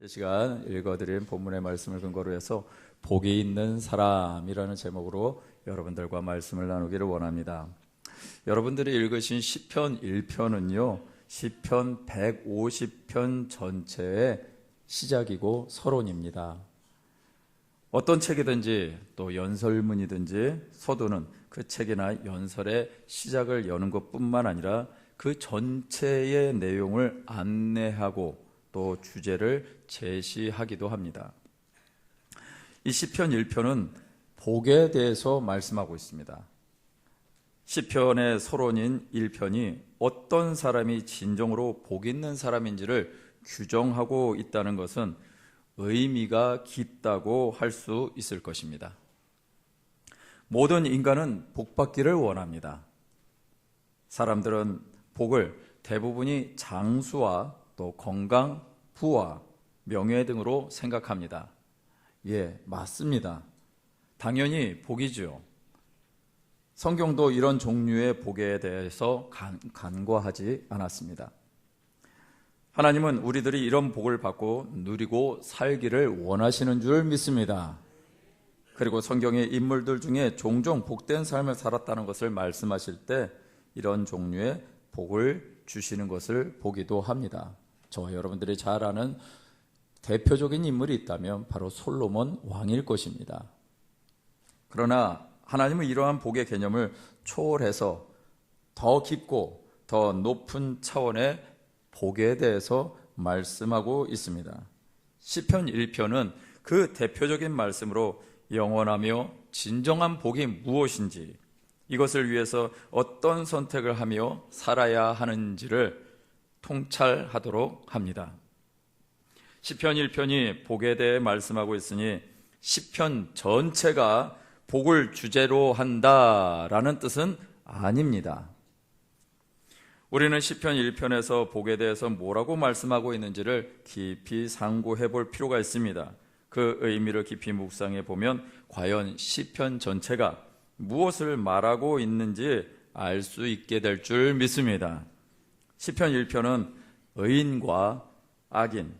이 시간 읽어드린 본문의 말씀을 근거로 해서 복이 있는 사람이라는 제목으로 여러분들과 말씀을 나누기를 원합니다. 여러분들이 읽으신 시편 1편은요 시편 150편 전체의 시작이고 서론입니다. 어떤 책이든지 또 연설문이든지 서두는 그 책이나 연설의 시작을 여는 것뿐만 아니라 그 전체의 내용을 안내하고 또 주제를 제시하기도 합니다. 이 시편 1편은 복에 대해서 말씀하고 있습니다. 시편의 서론인 1편이 어떤 사람이 진정으로 복 있는 사람인지를 규정하고 있다는 것은 의미가 깊다고 할 수 있을 것입니다. 모든 인간은 복받기를 원합니다. 사람들은 복을 대부분이 장수와 또 건강, 부와 명예 등으로 생각합니다. 예, 맞습니다. 당연히 복이죠. 성경도 이런 종류의 복에 대해서 간과하지 않았습니다. 하나님은 우리들이 이런 복을 받고 누리고 살기를 원하시는 줄 믿습니다. 그리고 성경의 인물들 중에 종종 복된 삶을 살았다는 것을 말씀하실 때 이런 종류의 복을 주시는 것을 보기도 합니다. 저와 여러분들이 잘 아는 대표적인 인물이 있다면 바로 솔로몬 왕일 것입니다. 그러나 하나님은 이러한 복의 개념을 초월해서 더 깊고 더 높은 차원의 복에 대해서 말씀하고 있습니다. 시편 1편은 그 대표적인 말씀으로 영원하며 진정한 복이 무엇인지, 이것을 위해서 어떤 선택을 하며 살아야 하는지를 통찰하도록 합니다. 시편 1편이 복에 대해 말씀하고 있으니 시편 전체가 복을 주제로 한다라는 뜻은 아닙니다. 우리는 시편 1편에서 복에 대해서 뭐라고 말씀하고 있는지를 깊이 상고해 볼 필요가 있습니다. 그 의미를 깊이 묵상해 보면 과연 시편 전체가 무엇을 말하고 있는지 알 수 있게 될 줄 믿습니다. 시편 1편은 의인과 악인,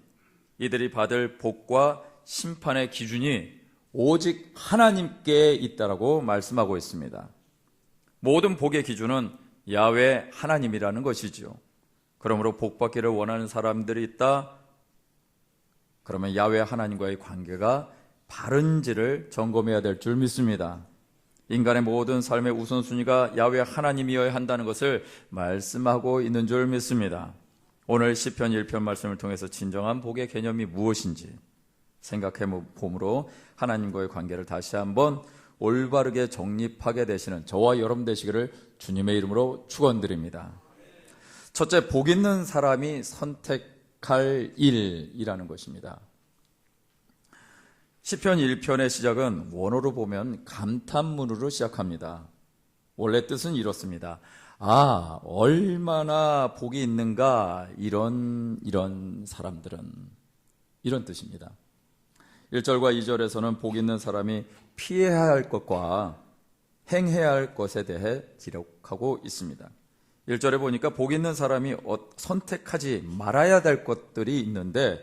이들이 받을 복과 심판의 기준이 오직 하나님께 있다라고 말씀하고 있습니다. 모든 복의 기준은 야훼 하나님이라는 것이지요. 그러므로 복받기를 원하는 사람들이 있다. 그러면 야훼 하나님과의 관계가 바른지를 점검해야 될 줄 믿습니다. 인간의 모든 삶의 우선순위가 야훼 하나님이어야 한다는 것을 말씀하고 있는 줄 믿습니다. 오늘 시편 1편 말씀을 통해서 진정한 복의 개념이 무엇인지 생각해 봄으로 하나님과의 관계를 다시 한번 올바르게 정립하게 되시는 저와 여러분 되시기를 주님의 이름으로 축원드립니다. 첫째, 복 있는 사람이 선택할 일이라는 것입니다. 시편 1편의 시작은 원어로 보면 감탄문으로 시작합니다. 원래 뜻은 이렇습니다. 아, 얼마나 복이 있는가 이런 사람들은, 이런 뜻입니다. 1절과 2절에서는 복 있는 사람이 피해야 할 것과 행해야 할 것에 대해 기록하고 있습니다. 1절에 보니까 복 있는 사람이 선택하지 말아야 될 것들이 있는데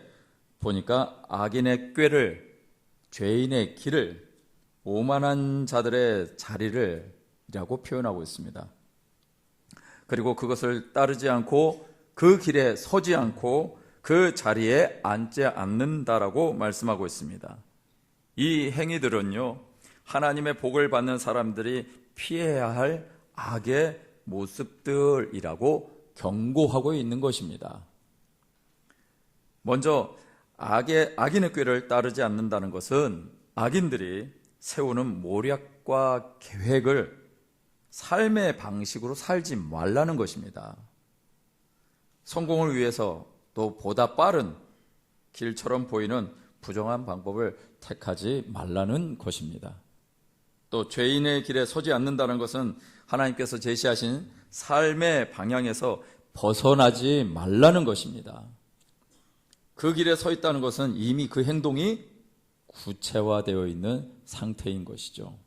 보니까 악인의 꾀를, 죄인의 길을, 오만한 자들의 자리를 이라고 표현하고 있습니다. 그리고 그것을 따르지 않고 그 길에 서지 않고 그 자리에 앉지 않는다라고 말씀하고 있습니다. 이 행위들은요, 하나님의 복을 받는 사람들이 피해야 할 악의 모습들이라고 경고하고 있는 것입니다. 먼저 악인의 꾀를 따르지 않는다는 것은 악인들이 세우는 모략과 계획을 삶의 방식으로 살지 말라는 것입니다. 성공을 위해서 또 보다 빠른 길처럼 보이는 부정한 방법을 택하지 말라는 것입니다. 또 죄인의 길에 서지 않는다는 것은 하나님께서 제시하신 삶의 방향에서 벗어나지 말라는 것입니다. 그 길에 서 있다는 것은 이미 그 행동이 구체화되어 있는 상태인 것이죠.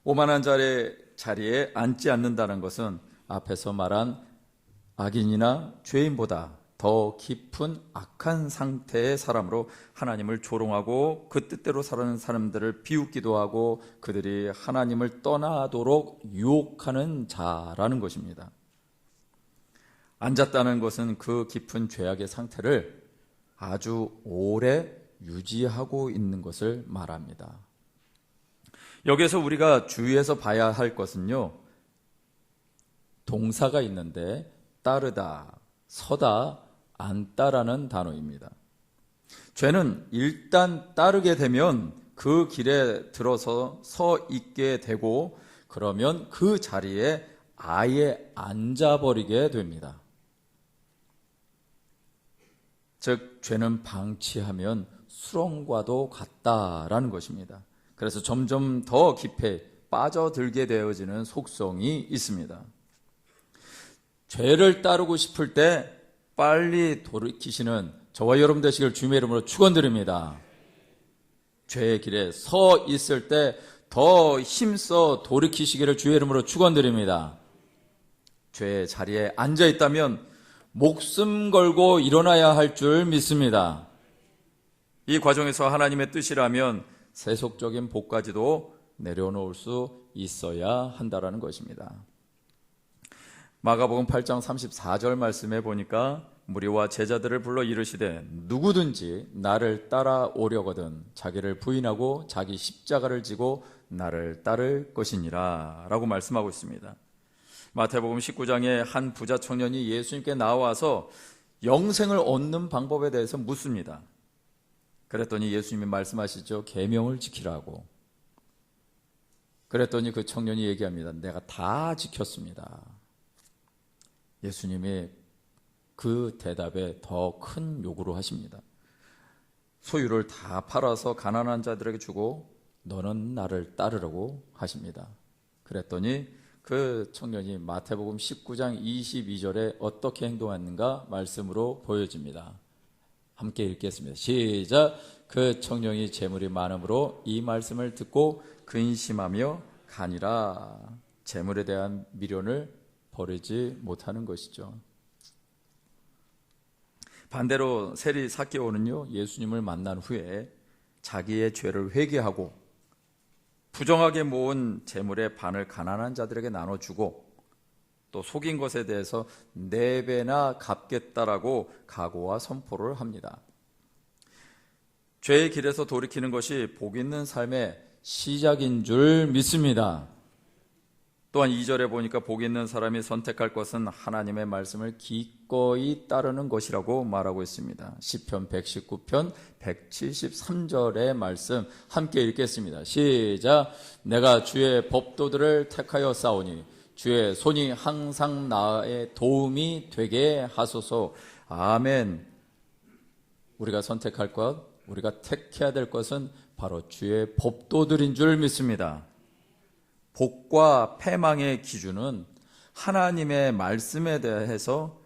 오만한 자리에 앉지 않는다는 것은 앞에서 말한 악인이나 죄인보다 더 깊은 악한 상태의 사람으로 하나님을 조롱하고 그 뜻대로 살아가는 사람들을 비웃기도 하고 그들이 하나님을 떠나도록 유혹하는 자라는 것입니다. 앉았다는 것은 그 깊은 죄악의 상태를 아주 오래 유지하고 있는 것을 말합니다. 여기에서 우리가 주의해서 봐야 할 것은요, 동사가 있는데 따르다, 서다, 앉다라는 단어입니다. 죄는 일단 따르게 되면 그 길에 들어서 서 있게 되고 그러면 그 자리에 아예 앉아버리게 됩니다. 즉 죄는 방치하면 수렁과도 같다라는 것입니다. 그래서 점점 더 깊이 빠져들게 되어지는 속성이 있습니다. 죄를 따르고 싶을 때 빨리 돌이키시는 저와 여러분 되시길 주님의 이름으로 축원드립니다. 죄의 길에 서 있을 때 더 힘써 돌이키시기를 주의 이름으로 축원드립니다. 죄의 자리에 앉아 있다면 목숨 걸고 일어나야 할 줄 믿습니다. 이 과정에서 하나님의 뜻이라면 세속적인 복까지도 내려놓을 수 있어야 한다라는 것입니다. 마가복음 8장 34절 말씀에 보니까 무리와 제자들을 불러 이르시되 누구든지 나를 따라오려거든 자기를 부인하고 자기 십자가를 지고 나를 따를 것이니라 라고 말씀하고 있습니다. 마태복음 19장에 한 부자 청년이 예수님께 나와서 영생을 얻는 방법에 대해서 묻습니다. 그랬더니 예수님이 말씀하시죠. 계명을 지키라고. 그랬더니 그 청년이 얘기합니다. 내가 다 지켰습니다. 예수님이 그 대답에 더 큰 요구를 하십니다. 소유를 다 팔아서 가난한 자들에게 주고 너는 나를 따르라고 하십니다. 그랬더니 그 청년이 마태복음 19장 22절에 어떻게 행동하는가 말씀으로 보여집니다. 함께 읽겠습니다. 시작. 그 청년이 재물이 많음으로 이 말씀을 듣고 근심하며 가니라. 재물에 대한 미련을 버리지 못하는 것이죠. 반대로 세리 삭개오는요, 예수님을 만난 후에 자기의 죄를 회개하고 부정하게 모은 재물의 반을 가난한 자들에게 나눠주고 또 속인 것에 대해서 4배나 갚겠다라고 각오와 선포를 합니다. 죄의 길에서 돌이키는 것이 복 있는 삶의 시작인 줄 믿습니다. 또한 2절에 보니까 복 있는 사람이 선택할 것은 하나님의 말씀을 기꺼이 따르는 것이라고 말하고 있습니다. 시편 119편 173절의 말씀 함께 읽겠습니다. 시작. 내가 주의 법도들을 택하여 싸우니 주의 손이 항상 나의 도움이 되게 하소서. 아멘. 우리가 선택할 것, 우리가 택해야 될 것은 바로 주의 법도들인 줄 믿습니다. 복과 패망의 기준은 하나님의 말씀에 대해서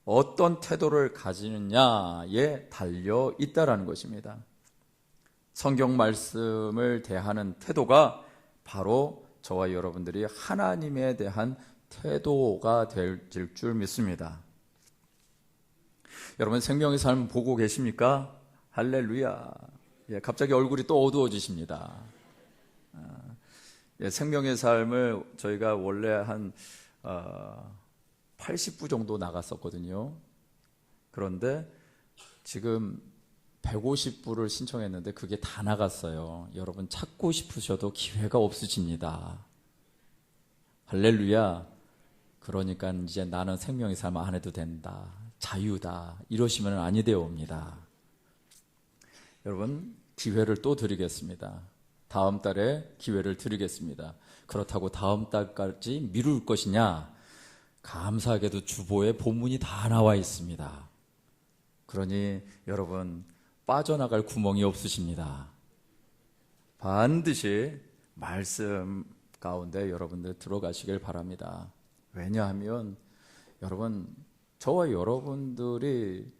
어떤 태도를 가지느냐에 달려 있다라는 것입니다. 성경 말씀을 대하는 태도가 바로 저와 여러분들이 하나님에 대한 태도가 될 줄 믿습니다. 여러분 생명의 삶 보고 계십니까? 할렐루야. 갑자기 얼굴이 또 어두워지십니다. 생명의 삶을 저희가 원래 한 80부 정도 나갔었거든요. 그런데 지금 150부를 신청했는데 그게 다 나갔어요. 여러분 찾고 싶으셔도 기회가 없으십니다. 할렐루야. 그러니까 이제 나는 생명의 삶 안 해도 된다. 자유다. 이러시면 아니 되옵니다. 여러분 기회를 또 드리겠습니다. 다음 달에 기회를 드리겠습니다. 그렇다고 다음 달까지 미룰 것이냐? 감사하게도 주보에 본문이 다 나와 있습니다. 그러니 여러분 빠져나갈 구멍이 없으십니다. 반드시 말씀 가운데 여러분들 들어가시길 바랍니다. 왜냐하면 여러분 저와 여러분들이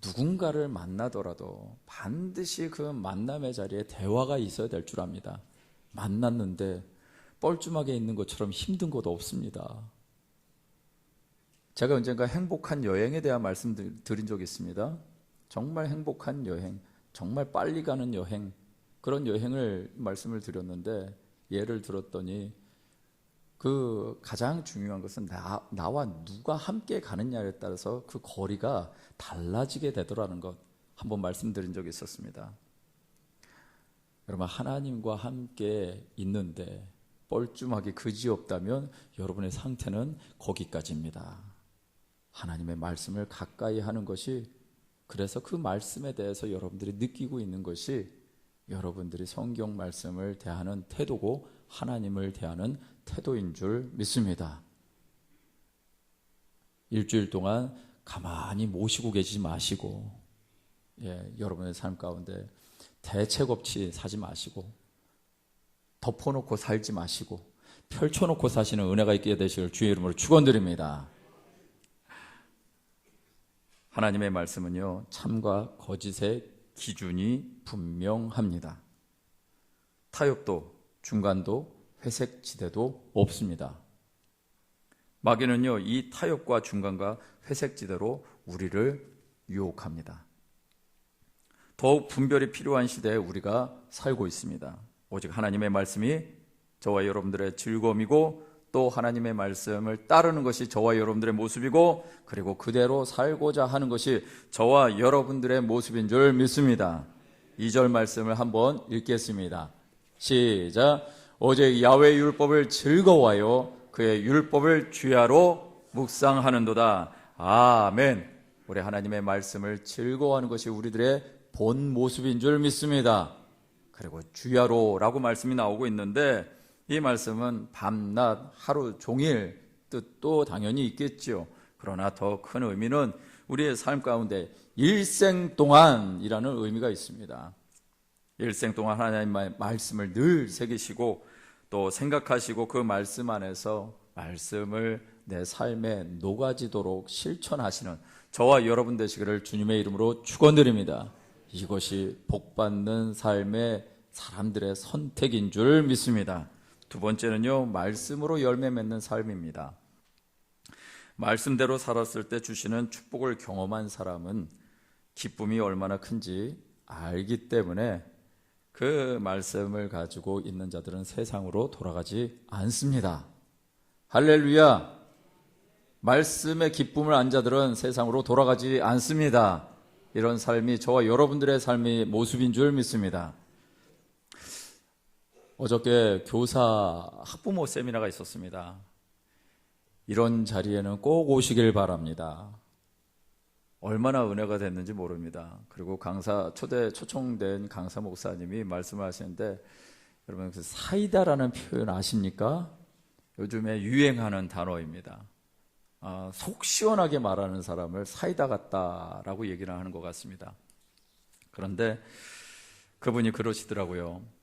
누군가를 만나더라도 반드시 그 만남의 자리에 대화가 있어야 될 줄 압니다. 만났는데 뻘쭘하게 있는 것처럼 힘든 것도 없습니다. 제가 언젠가 행복한 여행에 대한 말씀 드린 적이 있습니다. 정말 행복한 여행, 정말 빨리 가는 여행, 그런 여행을 말씀을 드렸는데, 예를 들었더니 그 가장 중요한 것은 나와 누가 함께 가느냐에 따라서 그 거리가 달라지게 되더라는 것, 한번 말씀드린 적이 있었습니다. 여러분, 하나님과 함께 있는데 뻘쭘하게 그지없다면 여러분의 상태는 거기까지입니다. 하나님의 말씀을 가까이 하는 것이, 그래서 그 말씀에 대해서 여러분들이 느끼고 있는 것이 여러분들이 성경 말씀을 대하는 태도고 하나님을 대하는 태도인 줄 믿습니다. 일주일 동안 가만히 모시고 계시지 마시고, 여러분의 삶 가운데 대책 없이 사지 마시고, 덮어놓고 살지 마시고, 펼쳐놓고 사시는 은혜가 있게 되시길 주의 이름으로 축원드립니다. 하나님의 말씀은요, 참과 거짓의 기준이 분명합니다. 타협도 중간도 회색 지대도 없습니다. 마귀는요, 이 타협과 중간과 회색 지대로 우리를 유혹합니다. 더욱 분별이 필요한 시대에 우리가 살고 있습니다. 오직 하나님의 말씀이 저와 여러분들의 즐거움이고, 또 하나님의 말씀을 따르는 것이 저와 여러분들의 모습이고, 그리고 그대로 살고자 하는 것이 저와 여러분들의 모습인 줄 믿습니다. 2절 말씀을 한번 읽겠습니다. 시작. 오직 야훼의 율법을 즐거워하여 그의 율법을 주야로 묵상하는도다. 아멘. 우리 하나님의 말씀을 즐거워하는 것이 우리들의 본 모습인 줄 믿습니다. 그리고 주야로라고 말씀이 나오고 있는데, 이 말씀은 밤낮 하루 종일 뜻도 당연히 있겠지요. 그러나 더 큰 의미는 우리의 삶 가운데 일생 동안이라는 의미가 있습니다. 일생 동안 하나님의 말씀을 늘 새기시고 또 생각하시고, 그 말씀 안에서 말씀을 내 삶에 녹아지도록 실천하시는 저와 여러분 되시기를 주님의 이름으로 축원드립니다. 이것이 복받는 삶의 사람들의 선택인 줄 믿습니다. 두 번째는요, 말씀으로 열매 맺는 삶입니다. 말씀대로 살았을 때 주시는 축복을 경험한 사람은 기쁨이 얼마나 큰지 알기 때문에 그 말씀을 가지고 있는 자들은 세상으로 돌아가지 않습니다. 할렐루야! 말씀의 기쁨을 안 자들은 세상으로 돌아가지 않습니다. 이런 삶이 저와 여러분들의 삶의 모습인 줄 믿습니다. 어저께 교사 학부모 세미나가 있었습니다. 이런 자리에는 꼭 오시길 바랍니다. 얼마나 은혜가 됐는지 모릅니다. 그리고 초청된 강사 목사님이 말씀하시는데, 여러분 그 사이다라는 표현 아십니까? 요즘에 유행하는 단어입니다. 속 시원하게 말하는 사람을 사이다 같다라고 얘기를 하는 것 같습니다. 그런데 그분이 그러시더라고요.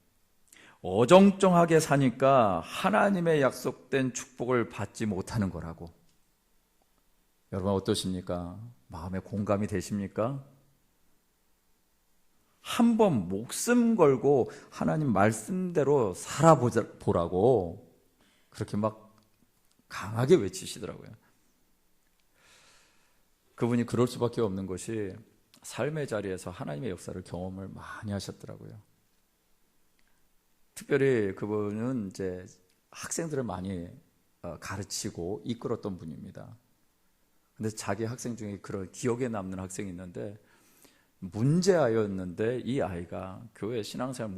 어정쩡하게 사니까 하나님의 약속된 축복을 받지 못하는 거라고. 여러분 어떠십니까? 마음에 공감이 되십니까? 한번 목숨 걸고 하나님 말씀대로 살아보라고 그렇게 막 강하게 외치시더라고요. 그분이 그럴 수밖에 없는 것이 삶의 자리에서 하나님의 역사를 경험을 많이 하셨더라고요. 특별히 그분은 이제 학생들을 많이 가르치고 이끌었던 분입니다. 근데 자기 학생 중에 그런 기억에 남는 학생이 있는데, 문제아였는데 이 아이가 교회 신앙생활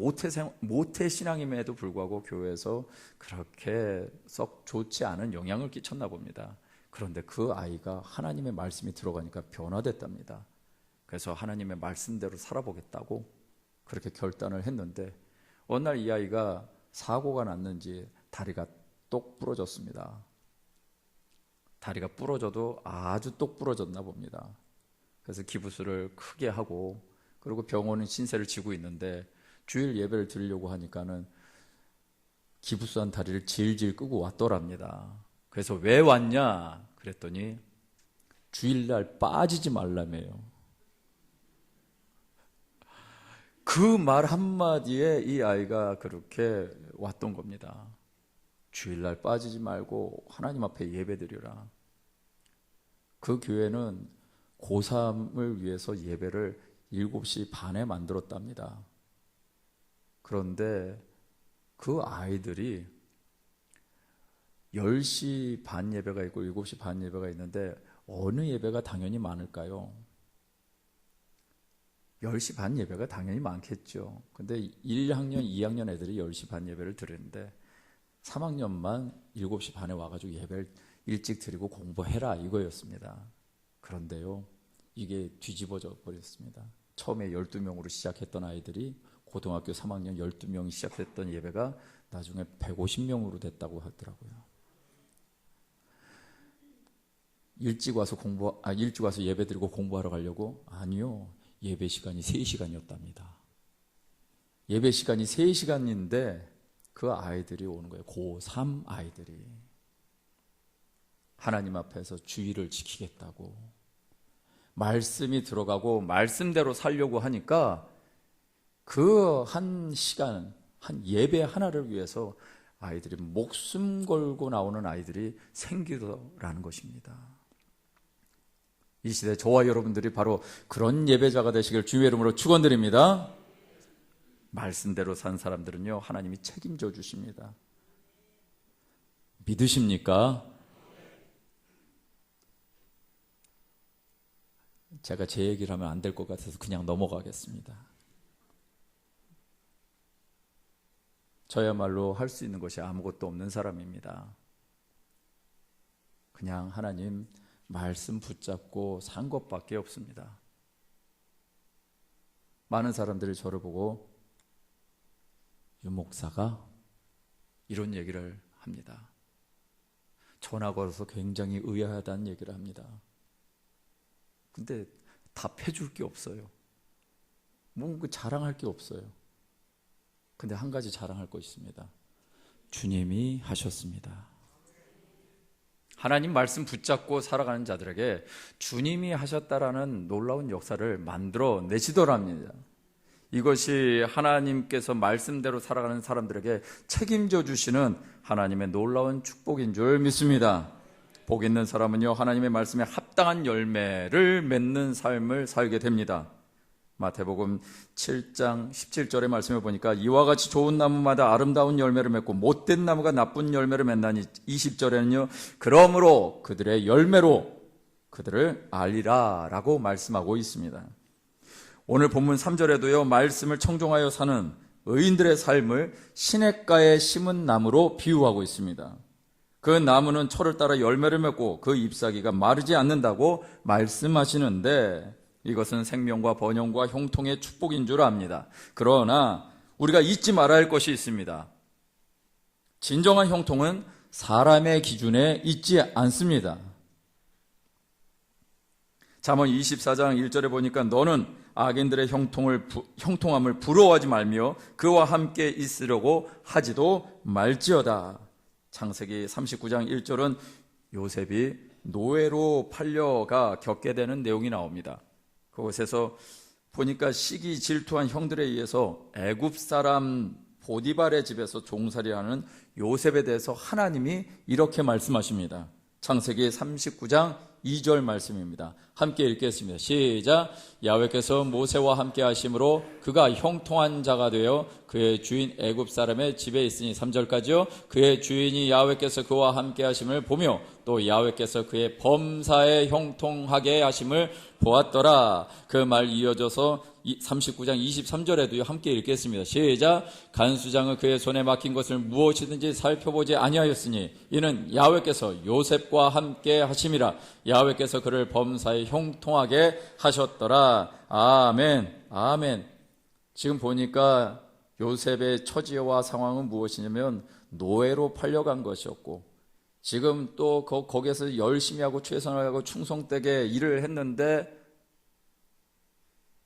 모태 신앙임에도 불구하고 교회에서 그렇게 썩 좋지 않은 영향을 끼쳤나 봅니다. 그런데 그 아이가 하나님의 말씀이 들어가니까 변화됐답니다. 그래서 하나님의 말씀대로 살아보겠다고 그렇게 결단을 했는데, 어느 날 이 아이가 사고가 났는지 다리가 똑 부러졌습니다. 다리가 부러져도 아주 똑 부러졌나 봅니다. 그래서 기부스를 크게 하고, 그리고 병원은 신세를 지고 있는데, 주일 예배를 드리려고 하니까는 기부스한 다리를 질질 끄고 왔더랍니다. 그래서 왜 왔냐 그랬더니 주일날 빠지지 말라며요. 그 말 한마디에 이 아이가 그렇게 왔던 겁니다. 주일날 빠지지 말고 하나님 앞에 예배드려라. 그 교회는 고3을 위해서 예배를 7시 반에 만들었답니다. 그런데 그 아이들이 10시 반 예배가 있고 7시 반 예배가 있는데 어느 예배가 당연히 많을까요? 10시 반 예배가 당연히 많겠죠. 근데 1학년, 2학년 애들이 10시 반 예배를 드리는데 3학년만 7시 반에 와가지고 예배를 일찍 드리고 공부해라 이거였습니다. 그런데요, 이게 뒤집어져 버렸습니다. 처음에 12명으로 시작했던 아이들이 고등학교 3학년 12명이 시작했던 예배가 나중에 150명으로 됐다고 하더라고요. 일찍 와서 예배 드리고 공부하러 가려고? 아니요. 예배 시간이 3시간이었답니다. 예배 시간이 3시간인데 그 아이들이 오는 거예요. 고3 아이들이. 하나님 앞에서 주의를 지키겠다고. 말씀이 들어가고 말씀대로 살려고 하니까 그 한 시간, 한 예배 하나를 위해서 아이들이 목숨 걸고 나오는 아이들이 생기더라는 것입니다. 이 시대 저와 여러분들이 바로 그런 예배자가 되시길 주의 이름으로 축원드립니다. 말씀대로 산 사람들은요, 하나님이 책임져 주십니다. 믿으십니까? 제가 제 얘기를 하면 안 될 것 같아서 그냥 넘어가겠습니다. 저야말로 할 수 있는 것이 아무것도 없는 사람입니다. 그냥 하나님 말씀 붙잡고 산 것밖에 없습니다. 많은 사람들이 저를 보고 유 목사가 이런 얘기를 합니다. 전화 걸어서 굉장히 의아하다는 얘기를 합니다. 근데 답해 줄 게 없어요. 뭔가 자랑할 게 없어요. 근데 한 가지 자랑할 것이 있습니다. 주님이 하셨습니다. 하나님 말씀 붙잡고 살아가는 자들에게 주님이 하셨다라는 놀라운 역사를 만들어 내시더랍니다. 이것이 하나님께서 말씀대로 살아가는 사람들에게 책임져 주시는 하나님의 놀라운 축복인 줄 믿습니다. 복 있는 사람은요, 하나님의 말씀에 합당한 열매를 맺는 삶을 살게 됩니다. 마태복음 7장 17절의 말씀을 보니까 이와 같이 좋은 나무마다 아름다운 열매를 맺고 못된 나무가 나쁜 열매를 맺나니 20절에는요, 그러므로 그들의 열매로 그들을 알리라 라고 말씀하고 있습니다. 오늘 본문 3절에도요, 말씀을 청종하여 사는 의인들의 삶을 시냇가에 심은 나무로 비유하고 있습니다. 그 나무는 철을 따라 열매를 맺고 그 잎사귀가 마르지 않는다고 말씀하시는데 이것은 생명과 번영과 형통의 축복인 줄 압니다. 그러나 우리가 잊지 말아야 할 것이 있습니다. 진정한 형통은 사람의 기준에 있지 않습니다. 잠언 24장 1절에 보니까 너는 악인들의 형통함을 부러워하지 말며 그와 함께 있으려고 하지도 말지어다. 창세기 39장 1절은 요셉이 노예로 팔려가 겪게 되는 내용이 나옵니다. 그곳에서 보니까 시기 질투한 형들에 의해서 애굽 사람 보디발의 집에서 종살이하는 요셉에 대해서 하나님이 이렇게 말씀하십니다. 창세기 39장 2절 말씀입니다. 함께 읽겠습니다. 시작. 야훼께서 모세와 함께 하심으로 그가 형통한 자가 되어 그의 주인 애굽 사람의 집에 있으니 3절까지요. 그의 주인이 야훼께서 그와 함께 하심을 보며 또 야훼께서 그의 범사에 형통하게 하심을 보았더라. 그 말 이어져서 39장 23절에도요. 함께 읽겠습니다. 시작. 간수장은 그의 손에 맡긴 것을 무엇이든지 살펴보지 아니하였으니 이는 야훼께서 요셉과 함께 하심이라. 야훼께서 그를 범사에 형통하게 하셨더라. 아멘. 아멘. 지금 보니까 요셉의 처지와 상황은 무엇이냐면 노예로 팔려간 것이었고, 지금 또 거기에서 열심히 하고 최선을 하고 충성되게 일을 했는데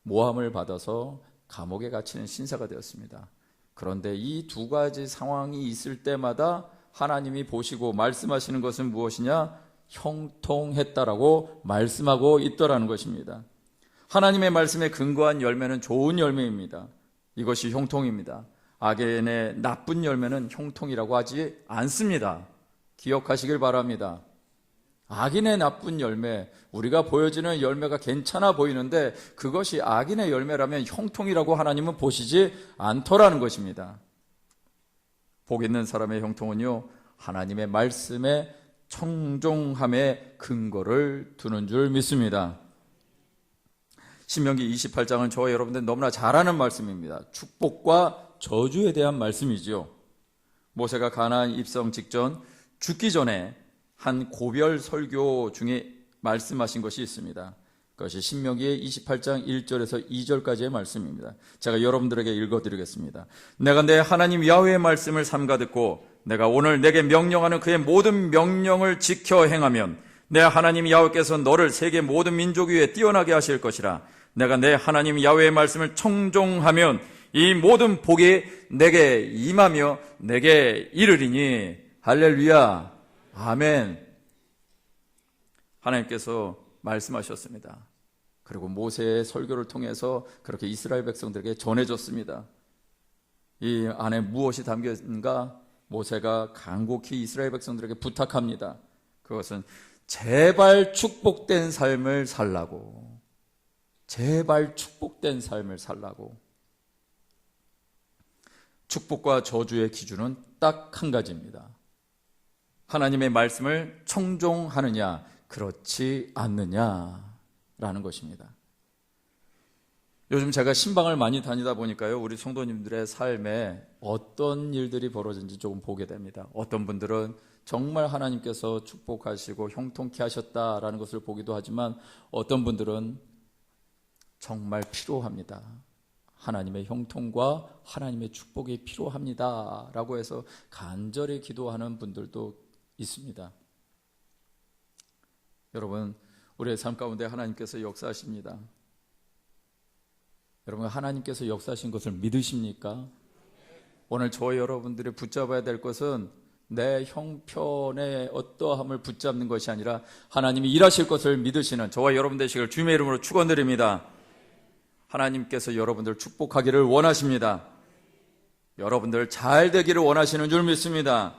모함을 받아서 감옥에 갇히는 신세가 되었습니다. 그런데 이 두 가지 상황이 있을 때마다 하나님이 보시고 말씀하시는 것은 무엇이냐? 형통했다라고 말씀하고 있더라는 것입니다. 하나님의 말씀에 근거한 열매는 좋은 열매입니다. 이것이 형통입니다. 악인의 나쁜 열매는 형통이라고 하지 않습니다. 기억하시길 바랍니다. 악인의 나쁜 열매, 우리가 보여지는 열매가 괜찮아 보이는데 그것이 악인의 열매라면 형통이라고 하나님은 보시지 않더라는 것입니다. 복 있는 사람의 형통은요, 하나님의 말씀에 청종함의 근거를 두는 줄 믿습니다. 신명기 28장은 저와 여러분들 너무나 잘 아는 말씀입니다. 축복과 저주에 대한 말씀이죠. 모세가 가나안 입성 직전 죽기 전에 한 고별 설교 중에 말씀하신 것이 있습니다. 그것이 신명기 28장 1절에서 2절까지의 말씀입니다. 제가 여러분들에게 읽어드리겠습니다. 내가 내 하나님 야훼의 말씀을 삼가 듣고 내가 오늘 내게 명령하는 그의 모든 명령을 지켜 행하면 내 하나님 야훼께서 너를 세계 모든 민족 위에 뛰어나게 하실 것이라. 내가 내 하나님 야훼의 말씀을 청종하면 이 모든 복이 내게 임하며 내게 이르리니. 할렐루야. 아멘. 하나님께서 말씀하셨습니다. 그리고 모세의 설교를 통해서 그렇게 이스라엘 백성들에게 전해줬습니다. 이 안에 무엇이 담겨있는가? 모세가 간곡히 이스라엘 백성들에게 부탁합니다. 그것은 제발 축복된 삶을 살라고. 제발 축복된 삶을 살라고. 축복과 저주의 기준은 딱 한 가지입니다. 하나님의 말씀을 청종하느냐, 그렇지 않느냐라는 것입니다. 요즘 제가 신방을 많이 다니다 보니까요, 우리 성도님들의 삶에 어떤 일들이 벌어진지 조금 보게 됩니다. 어떤 분들은 정말 하나님께서 축복하시고 형통케 하셨다라는 것을 보기도 하지만 어떤 분들은 정말 필요합니다. 하나님의 형통과 하나님의 축복이 필요합니다 라고 해서 간절히 기도하는 분들도 있습니다. 여러분, 우리의 삶 가운데 하나님께서 역사하십니다. 여러분, 하나님께서 역사하신 것을 믿으십니까? 오늘 저와 여러분들이 붙잡아야 될 것은 내 형편의 어떠함을 붙잡는 것이 아니라 하나님이 일하실 것을 믿으시는 저와 여러분 되시길 주님의 이름으로 축원드립니다. 하나님께서 여러분들 축복하기를 원하십니다. 여러분들 잘 되기를 원하시는 줄 믿습니다.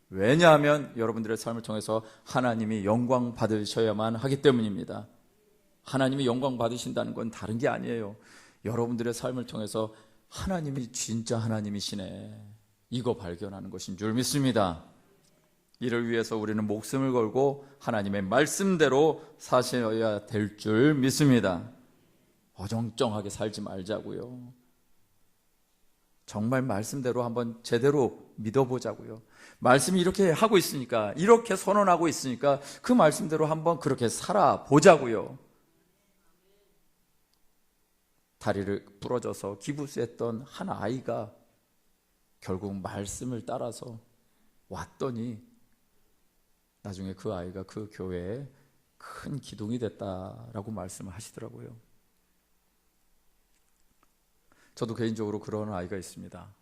왜냐하면 여러분들의 삶을 통해서 하나님이 영광 받으셔야만 하기 때문입니다. 하나님이 영광 받으신다는 건 다른 게 아니에요. 여러분들의 삶을 통해서 하나님이 진짜 하나님이시네, 이거 발견하는 것인 줄 믿습니다. 이를 위해서 우리는 목숨을 걸고 하나님의 말씀대로 사셔야 될 줄 믿습니다. 어정쩡하게 살지 말자고요. 정말 말씀대로 한번 제대로 믿어보자고요. 말씀이 이렇게 하고 있으니까, 이렇게 선언하고 있으니까 그 말씀대로 한번 그렇게 살아보자고요. 다리를 부러져서 기부스했던 한 아이가 결국 말씀을 따라서 왔더니 나중에 그 아이가 그 교회에 큰 기둥이 됐다라고 말씀을 하시더라고요. 저도 개인적으로 그런 아이가 있습니다.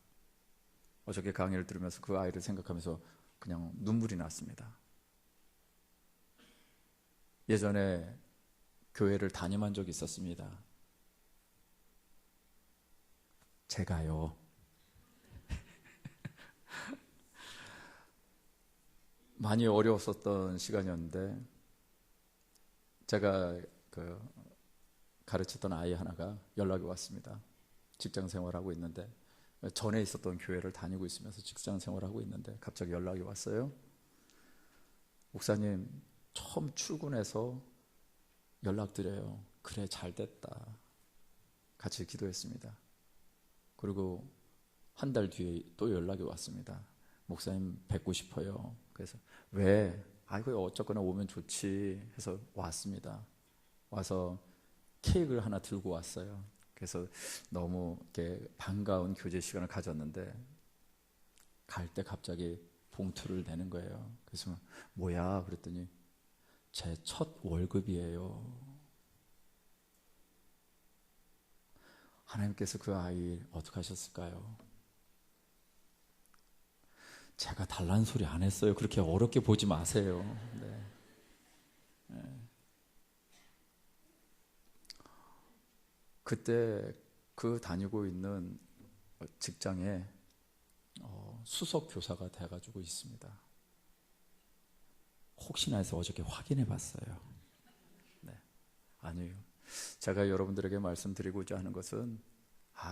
어저께 강의를 들으면서 그 아이를 생각하면서 그냥 눈물이 났습니다. 예전에 교회를 담임한 적이 있었습니다. 제가요. 많이 어려웠었던 시간이었는데 제가 가르쳤던 아이 하나가 연락이 왔습니다. 직장 생활하고 있는데, 전에 있었던 교회를 다니고 있으면서 직장 생활하고 있는데 갑자기 연락이 왔어요. 목사님, 처음 출근해서 연락드려요. 그래, 잘 됐다. 같이 기도했습니다. 그리고 한 달 뒤에 또 연락이 왔습니다. 목사님, 뵙고 싶어요. 그래서 왜? 아이고, 어쨌거나 오면 좋지 해서 왔습니다. 와서 케이크를 하나 들고 왔어요. 그래서 너무 이렇게 반가운 교제 시간을 가졌는데 갈 때 갑자기 봉투를 내는 거예요. 그래서 뭐야? 그랬더니 제 첫 월급이에요. 하나님께서 그 아이 어떻게 하셨을까요? 제가 달라는 소리 안 했어요. 그렇게 어렵게 보지 마세요. 네. 그때 그 다니고 있는 직장에 수석 교사가 돼가지고 있습니다. 혹시나 해서 어저께 확인해 봤어요. 네. 아니에요. 제가 여러분들에게 말씀드리고자 하는 것은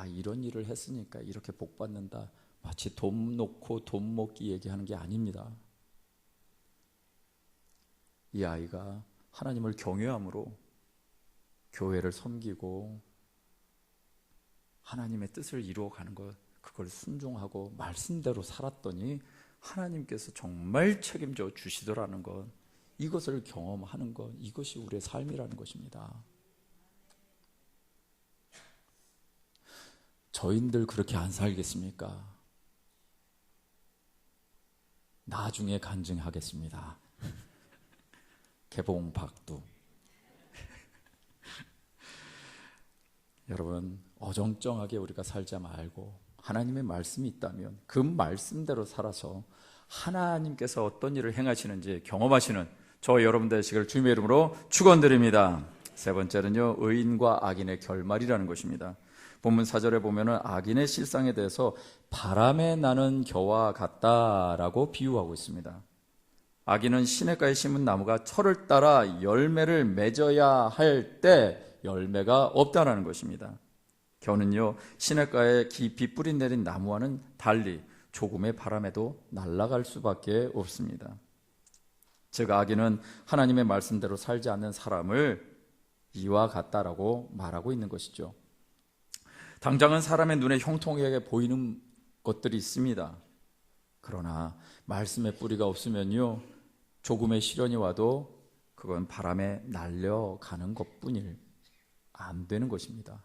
이런 일을 했으니까 이렇게 복 받는다, 마치 돈 놓고 돈 먹기 얘기하는 게 아닙니다. 이 아이가 하나님을 경외함으로 교회를 섬기고 하나님의 뜻을 이루어가는 것, 그걸 순종하고 말씀대로 살았더니 하나님께서 정말 책임져 주시더라는 것, 이것을 경험하는 것, 이것이 우리의 삶이라는 것입니다. 저희들 그렇게 안 살겠습니까? 나중에 간증하겠습니다. 개봉 박두. 여러분, 어정쩡하게 우리가 살지 말고 하나님의 말씀이 있다면 그 말씀대로 살아서 하나님께서 어떤 일을 행하시는지 경험하시는 저 여러분 되시기를 주님의 이름으로 축원드립니다. 세 번째는요, 의인과 악인의 결말이라는 것입니다. 본문 4절에 보면은 악인의 실상에 대해서 바람에 나는 겨와 같다라고 비유하고 있습니다. 악인은 시냇가에 심은 나무가 철을 따라 열매를 맺어야 할 때 열매가 없다라는 것입니다. 겨는요, 시냇가에 깊이 뿌리 내린 나무와는 달리 조금의 바람에도 날아갈 수밖에 없습니다. 즉 악인은 하나님의 말씀대로 살지 않는 사람을 이와 같다라고 말하고 있는 것이죠. 당장은 사람의 눈에 형통하게 보이는 것들이 있습니다. 그러나 말씀의 뿌리가 없으면요, 조금의 시련이 와도 그건 바람에 날려가는 것뿐일 안 되는 것입니다.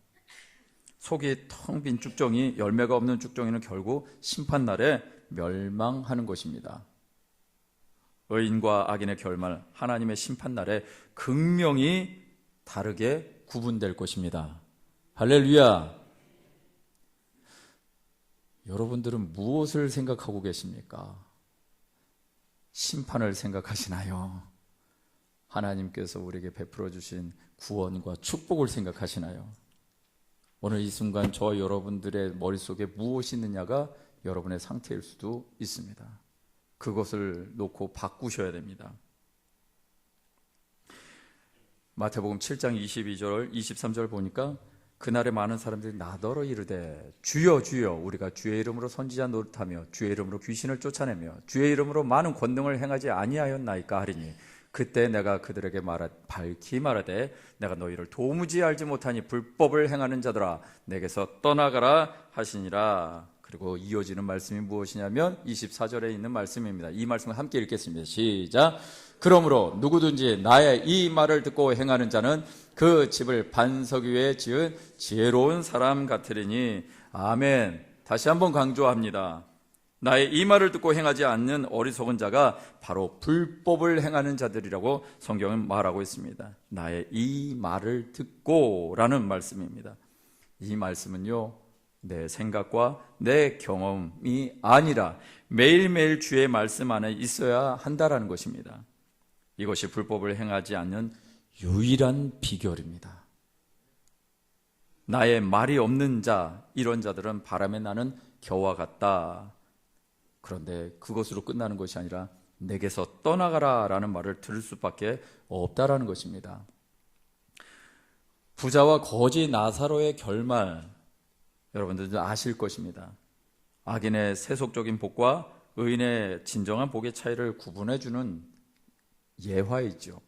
속이 텅 빈 쭉정이, 열매가 없는 쭉정이는 결국 심판날에 멸망하는 것입니다. 의인과 악인의 결말, 하나님의 심판날에 극명히 다르게 구분될 것입니다. 할렐루야. 여러분들은 무엇을 생각하고 계십니까? 심판을 생각하시나요? 하나님께서 우리에게 베풀어 주신 구원과 축복을 생각하시나요? 오늘 이 순간 저 여러분들의 머릿속에 무엇이 있느냐가 여러분의 상태일 수도 있습니다. 그것을 놓고 바꾸셔야 됩니다. 마태복음 7장 22절 23절 보니까 그날에 많은 사람들이 나더러 이르되 주여 주여 우리가 주의 이름으로 선지자 노릇하며 주의 이름으로 귀신을 쫓아내며 주의 이름으로 많은 권능을 행하지 아니하였나이까 하리니 그때 내가 그들에게 밝히 말하되 내가 너희를 도무지 알지 못하니 불법을 행하는 자들아 내게서 떠나가라 하시니라. 그리고 이어지는 말씀이 무엇이냐면 24절에 있는 말씀입니다. 이 말씀을 함께 읽겠습니다. 시작. 그러므로 누구든지 나의 이 말을 듣고 행하는 자는 그 집을 반석 위에 지은 지혜로운 사람 같으리니. 아멘. 다시 한번 강조합니다. 나의 이 말을 듣고 행하지 않는 어리석은 자가 바로 불법을 행하는 자들이라고 성경은 말하고 있습니다. 나의 이 말을 듣고 라는 말씀입니다. 이 말씀은요, 내 생각과 내 경험이 아니라 매일매일 주의 말씀 안에 있어야 한다라는 것입니다. 이것이 불법을 행하지 않는 유일한 비결입니다. 나의 말이 없는 자, 이런 자들은 바람에 나는 겨와 같다. 그런데 그것으로 끝나는 것이 아니라 내게서 떠나가라 라는 말을 들을 수밖에 없다라는 것입니다. 부자와 거지 나사로의 결말, 여러분들도 아실 것입니다. 악인의 세속적인 복과 의인의 진정한 복의 차이를 구분해주는 예화이죠.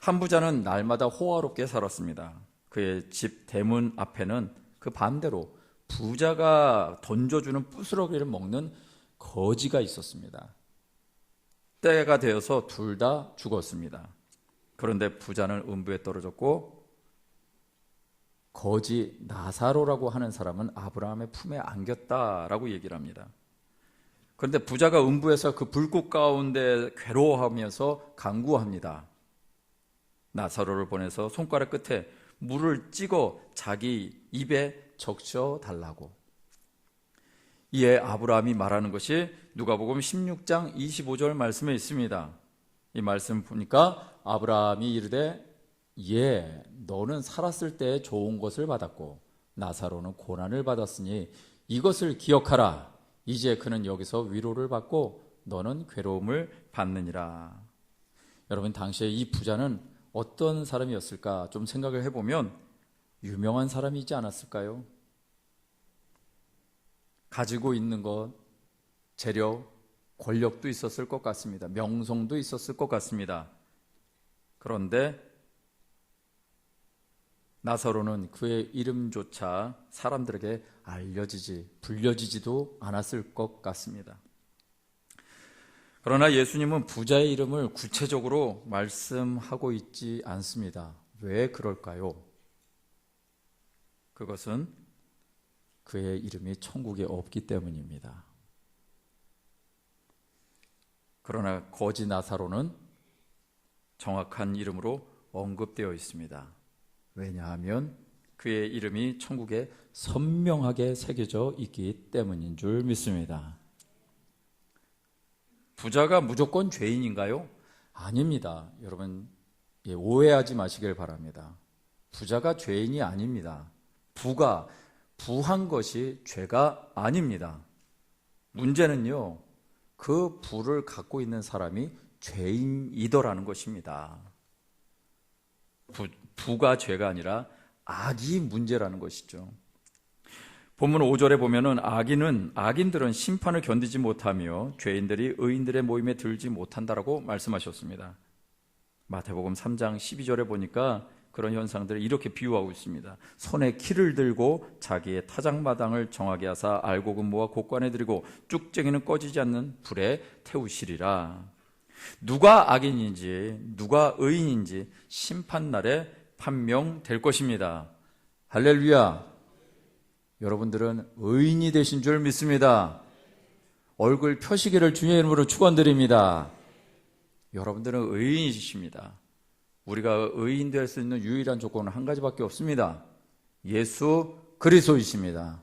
한 부자는 날마다 호화롭게 살았습니다. 그의 집 대문 앞에는 그 반대로 부자가 던져주는 부스러기를 먹는 거지가 있었습니다. 때가 되어서 둘 다 죽었습니다. 그런데 부자는 음부에 떨어졌고 거지 나사로라고 하는 사람은 아브라함의 품에 안겼다라고 얘기를 합니다. 그런데 부자가 음부에서 그 불꽃 가운데 괴로워하면서 간구합니다. 나사로를 보내서 손가락 끝에 물을 찍어 자기 입에 적셔 달라고. 이에 아브라함이 말하는 것이 누가복음 16장 25절 말씀에 있습니다. 이 말씀 보니까 아브라함이 이르되 예, 너는 살았을 때 좋은 것을 받았고 나사로는 고난을 받았으니 이것을 기억하라. 이제 그는 여기서 위로를 받고 너는 괴로움을 받느니라. 여러분, 당시에 이 부자는 어떤 사람이었을까 좀 생각을 해보면 유명한 사람이지 않았을까요? 가지고 있는 것, 재력, 권력도 있었을 것 같습니다. 명성도 있었을 것 같습니다. 그런데 나사로는 그의 이름조차 사람들에게 불려지지도 않았을 것 같습니다. 그러나 예수님은 부자의 이름을 구체적으로 말씀하고 있지 않습니다. 왜 그럴까요? 그것은 그의 이름이 천국에 없기 때문입니다. 그러나 거지 나사로는 정확한 이름으로 언급되어 있습니다. 왜냐하면 그의 이름이 천국에 선명하게 새겨져 있기 때문인 줄 믿습니다. 부자가 무조건 죄인인가요? 아닙니다. 여러분, 오해하지 마시길 바랍니다. 부자가 죄인이 아닙니다. 부한 것이 죄가 아닙니다. 문제는요, 그 부를 갖고 있는 사람이 죄인이더라는 것입니다. 부가 죄가 아니라 악이 문제라는 것이죠. 본문 5절에 보면은 악인들은 심판을 견디지 못하며 죄인들이 의인들의 모임에 들지 못한다라고 말씀하셨습니다. 마태복음 3장 12절에 보니까 그런 현상들을 이렇게 비유하고 있습니다. 손에 키를 들고 자기의 타작마당을 정하게 하사 알곡은 모아 곳간에 들이고 쭉쟁이는 꺼지지 않는 불에 태우시리라. 누가 악인인지 누가 의인인지 심판날에 판명될 것입니다. 할렐루야. 여러분들은 의인이 되신 줄 믿습니다. 얼굴 펴시기를 주님의 이름으로 축원드립니다. 여러분들은 의인이십니다. 우리가 의인 될 수 있는 유일한 조건은 한 가지밖에 없습니다. 예수 그리스도이십니다.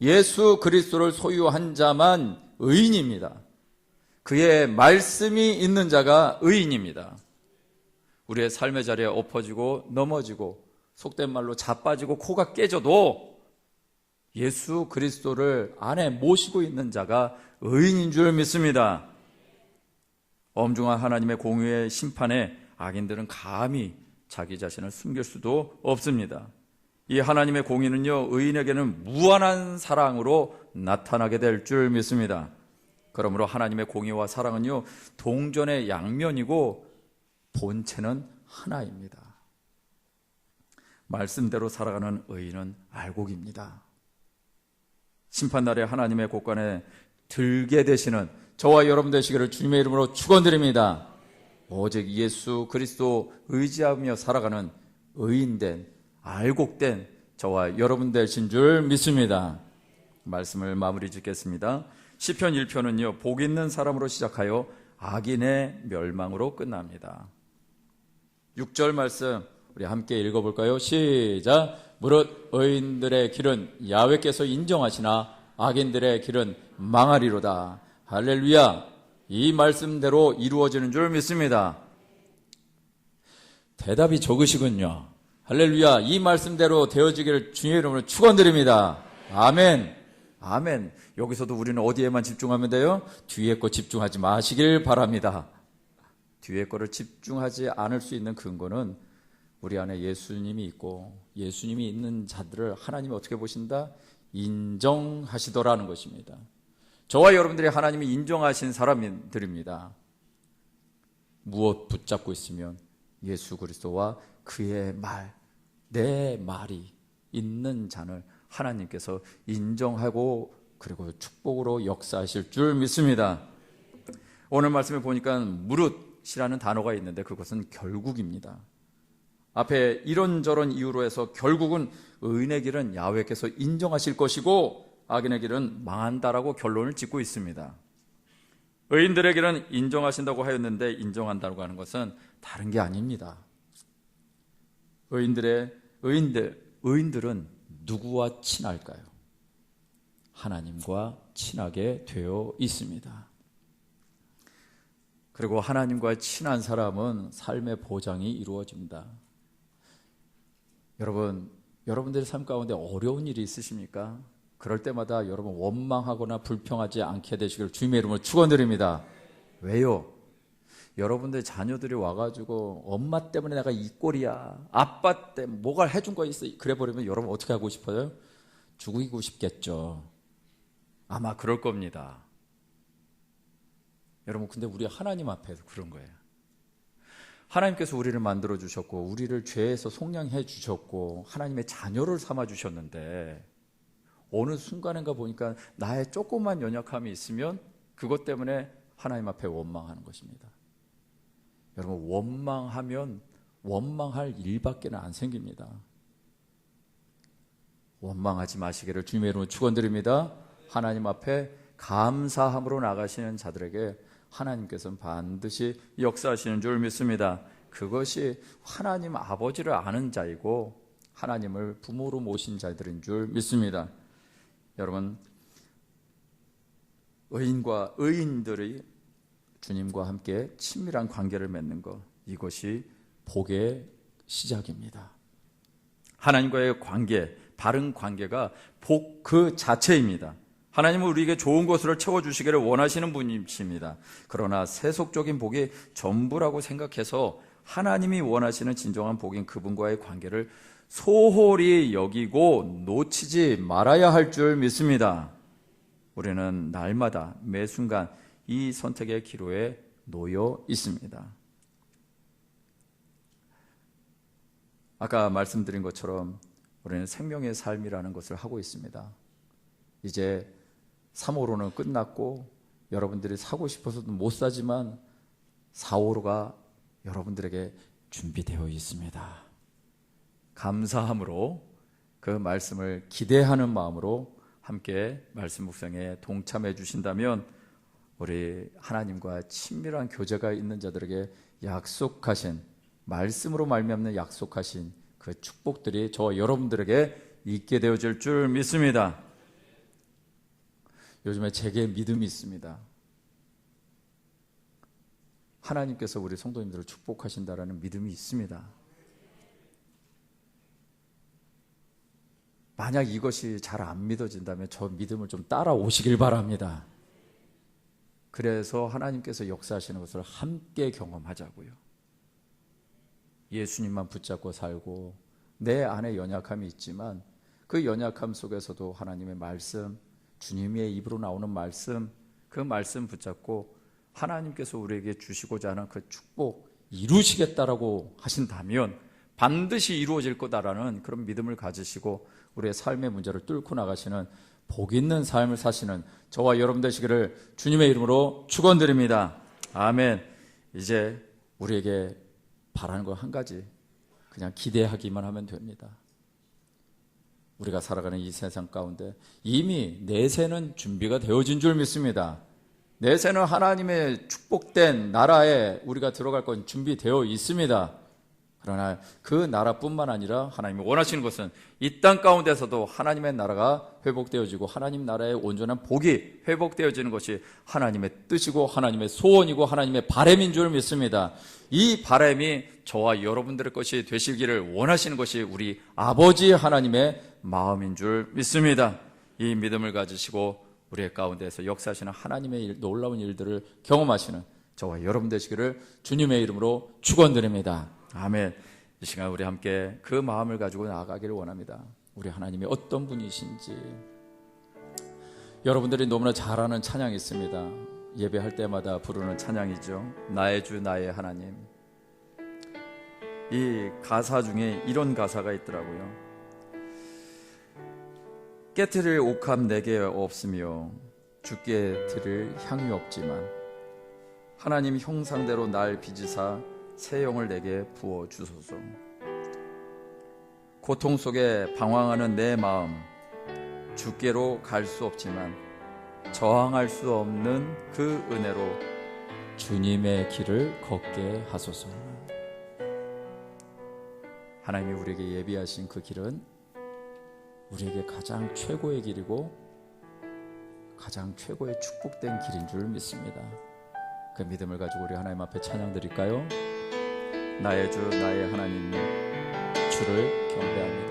예수 그리스도를 소유한 자만 의인입니다. 그의 말씀이 있는 자가 의인입니다. 우리의 삶의 자리에 엎어지고 넘어지고 속된 말로 자빠지고 코가 깨져도 예수 그리스도를 안에 모시고 있는 자가 의인인 줄 믿습니다. 엄중한 하나님의 공의의 심판에 악인들은 감히 자기 자신을 숨길 수도 없습니다. 이 하나님의 공의는요, 의인에게는 무한한 사랑으로 나타나게 될 줄 믿습니다. 그러므로 하나님의 공의와 사랑은요, 동전의 양면이고 본체는 하나입니다. 말씀대로 살아가는 의인은 알곡입니다. 심판날에 하나님의 곳간에 들게 되시는 저와 여러분 되시기를 주님의 이름으로 축원드립니다. 오직 예수 그리스도 의지하며 살아가는 의인된 알곡된 저와 여러분 되신 줄 믿습니다. 말씀을 마무리 짓겠습니다. 시편 1편은요, 복 있는 사람으로 시작하여 악인의 멸망으로 끝납니다. 6절 말씀 우리 함께 읽어볼까요? 시작. 무릇 의인들의 길은 야훼께서 인정하시나 악인들의 길은 망하리로다. 할렐루야. 이 말씀대로 이루어지는 줄 믿습니다. 대답이 적으시군요. 할렐루야. 이 말씀대로 되어지기를 주님의 이름으로 축원드립니다. 아멘. 아멘. 여기서도 우리는 어디에만 집중하면 돼요? 뒤에 거 집중하지 마시길 바랍니다. 뒤에 거를 집중하지 않을 수 있는 근거는 우리 안에 예수님이 있고 예수님이 있는 자들을 하나님이 어떻게 보신다? 인정하시더라는 것입니다. 저와 여러분들이 하나님이 인정하신 사람들입니다. 무엇 붙잡고 있으면 예수 그리스도와 그의 말, 내 말이 있는 자를 하나님께서 인정하고 그리고 축복으로 역사하실 줄 믿습니다. 오늘 말씀에 보니까 무릇이라는 단어가 있는데 그것은 결국입니다. 앞에 이런저런 이유로 해서 결국은 의인의 길은 야훼께서 인정하실 것이고 악인의 길은 망한다라고 결론을 짓고 있습니다. 의인들의 길은 인정하신다고 하였는데 인정한다고 하는 것은 다른 게 아닙니다. 의인들은 누구와 친할까요? 하나님과 친하게 되어 있습니다. 그리고 하나님과 친한 사람은 삶의 보장이 이루어집니다. 여러분들의 삶 가운데 어려운 일이 있으십니까? 그럴 때마다 여러분 원망하거나 불평하지 않게 되시길 주님의 이름으로 축원드립니다. 왜요? 여러분들 자녀들이 와가지고 엄마 때문에 내가 이 꼴이야, 아빠 때문에 뭐가 해준 거 있어, 그래 버리면 여러분 어떻게 하고 싶어요? 죽이고 싶겠죠. 아마 그럴 겁니다. 여러분, 근데 우리 하나님 앞에서 그런 거예요. 하나님께서 우리를 만들어 주셨고 우리를 죄에서 속량해 주셨고 하나님의 자녀를 삼아 주셨는데, 어느 순간인가 보니까 나의 조그만 연약함이 있으면 그것 때문에 하나님 앞에 원망하는 것입니다. 여러분, 원망하면 원망할 일밖에 안 생깁니다. 원망하지 마시기를 주님의 이름으로 축원드립니다. 하나님 앞에 감사함으로 나가시는 자들에게 하나님께서는 반드시 역사하시는 줄 믿습니다. 그것이 하나님 아버지를 아는 자이고 하나님을 부모로 모신 자들인 줄 믿습니다. 여러분, 의인들이 주님과 함께 친밀한 관계를 맺는 것, 이것이 복의 시작입니다. 하나님과의 관계, 바른 관계가 복 그 자체입니다. 하나님은 우리에게 좋은 것으로 채워주시기를 원하시는 분이십니다. 그러나 세속적인 복이 전부라고 생각해서 하나님이 원하시는 진정한 복인 그분과의 관계를 소홀히 여기고 놓치지 말아야 할 줄 믿습니다. 우리는 날마다 매 순간 이 선택의 기로에 놓여 있습니다. 아까 말씀드린 것처럼 우리는 생명의 삶이라는 것을 하고 있습니다. 이제 3호로는 끝났고 여러분들이 사고 싶어서도 못 사지만 4호로가 여러분들에게 준비되어 있습니다. 감사함으로 그 말씀을 기대하는 마음으로 함께 말씀 묵상에 동참해 주신다면 우리 하나님과 친밀한 교제가 있는 자들에게 약속하신, 말씀으로 말미암는 약속하신 그 축복들이 저와 여러분들에게 있게 되어질 줄 믿습니다. 요즘에 제게 믿음이 있습니다. 하나님께서 우리 성도님들을 축복하신다라는 믿음이 있습니다. 만약 이것이 잘 안 믿어진다면 저 믿음을 좀 따라오시길 바랍니다. 그래서 하나님께서 역사하시는 것을 함께 경험하자고요. 예수님만 붙잡고 살고 내 안에 연약함이 있지만 그 연약함 속에서도 하나님의 말씀, 주님의 입으로 나오는 말씀, 그 말씀 붙잡고 하나님께서 우리에게 주시고자 하는 그 축복 이루시겠다라고 하신다면 반드시 이루어질 거다라는 그런 믿음을 가지시고 우리의 삶의 문제를 뚫고 나가시는 복 있는 삶을 사시는 저와 여러분 되시기를 주님의 이름으로 축원드립니다. 아멘. 이제 우리에게 바라는 거 한 가지, 그냥 기대하기만 하면 됩니다. 우리가 살아가는 이 세상 가운데 이미 내세는 준비가 되어진 줄 믿습니다. 내세는 하나님의 축복된 나라에 우리가 들어갈 건 준비되어 있습니다. 그러나 그 나라뿐만 아니라 하나님이 원하시는 것은 이 땅 가운데서도 하나님의 나라가 회복되어지고 하나님 나라의 온전한 복이 회복되어지는 것이 하나님의 뜻이고 하나님의 소원이고 하나님의 바람인 줄 믿습니다. 이 바람이 저와 여러분들의 것이 되시기를 원하시는 것이 우리 아버지 하나님의 마음인 줄 믿습니다. 이 믿음을 가지시고 우리의 가운데서 역사하시는 하나님의 놀라운 일들을 경험하시는 저와 여러분 되시기를 주님의 이름으로 축원드립니다. 아멘. 이 시간 우리 함께 그 마음을 가지고 나아가기를 원합니다. 우리 하나님이 어떤 분이신지. 여러분들이 너무나 잘 아는 찬양이 있습니다. 예배할 때마다 부르는 찬양이죠. 나의 주 나의 하나님. 이 가사 중에 이런 가사가 있더라고요. 깨트릴 옥합 내게 없으며 주께 드릴 향이 없지만 하나님 형상대로 날 빚으사 새 영을 내게 부어주소서. 고통 속에 방황하는 내 마음, 주께로 갈 수 없지만 저항할 수 없는 그 은혜로 주님의 길을 걷게 하소서. 하나님이 우리에게 예비하신 그 길은 우리에게 가장 최고의 길이고 가장 최고의 축복된 길인 줄 믿습니다. 그 믿음을 가지고 우리 하나님 앞에 찬양 드릴까요? 나의 주 나의 하나님, 주를 경배합니다.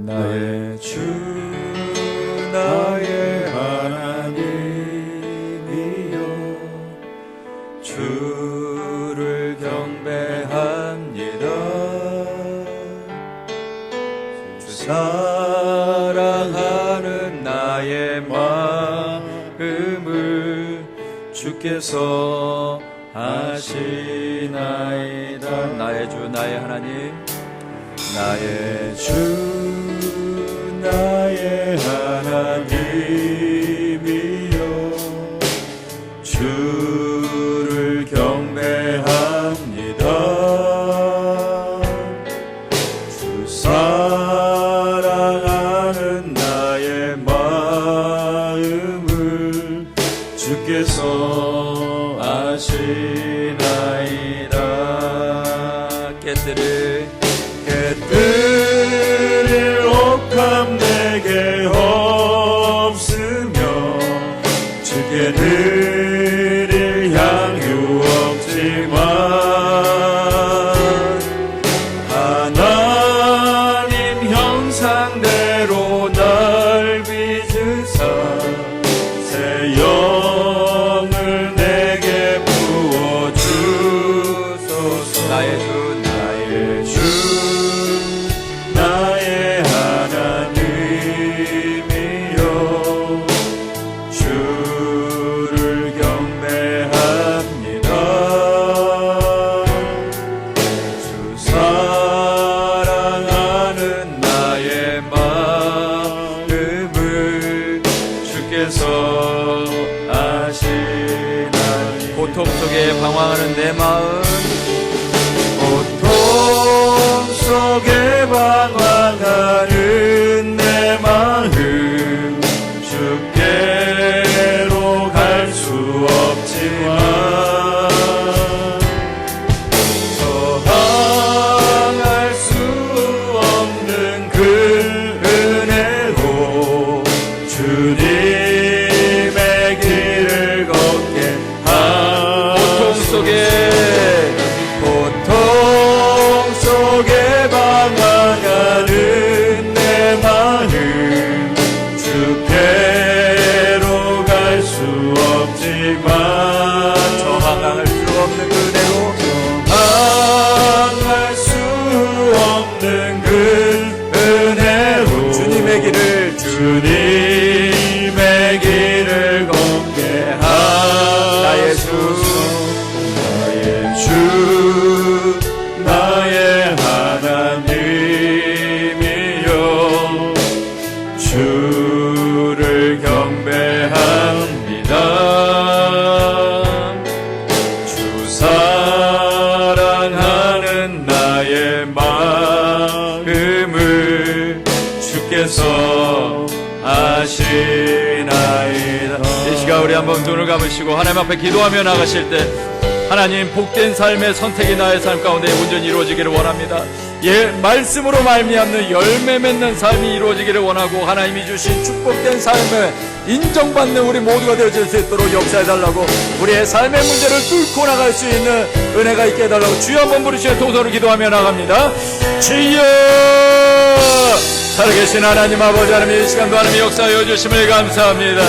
나의 주 나의 하나님이여 사랑하는 나의 마음을 주께서 아시나이다. 나의 주 나의 하나님, 나의 주 나의 하나님이여, 주를 경배합니다. 주 사랑하는 나의 마음을 주께서 아시나이다. 깨뜨릴 옥함 내게 없으며 주께 드릴 향유 없지만 하나님 형상대로 날 빚으사 새 영을 내게 부어주소서. 나의 주 나의 주 나의 하나님이여, 주를 경배합니다. 주 사랑하는 나의 마음을 주께서 아시나니. 고통 속에 방황하는 내 마음, 고통 속에 방황하는 내 마음, 주께로 갈 수 없지만 저항할 수 없는 그 은혜로 주님의 길을 걷게 고통 속에 방황하는 내 마음, 주께로 갈 수 없지만 저항할 수 없는 그대로, 저항할 수 없는 그 은혜로 주님의 길을 걷게 하소서. 나의 하나님이여, 주를 경배합니다. 주 사랑하는 나의 마음을 주께서 아시나이다. 이 시간 우리 한번 눈을 감으시고 하나님 앞에 기도하며 나가실 때 하나님, 복된 삶의 선택이 나의 삶 가운데 온전히 이루어지기를 원합니다. 말씀으로 말미암는 열매 맺는 삶이 이루어지기를 원하고, 하나님이 주신 축복된 삶을 인정받는 우리 모두가 되어질 수 있도록 역사해달라고, 우리의 삶의 문제를 뚫고 나갈 수 있는 은혜가 있게 해달라고 주여 한번 부르시며 동서로 기도하며 나갑니다. 주여! 살아계신 하나님 아버지, 하나님 이 시간도 하나님의 역사하여 주심을 감사합니다.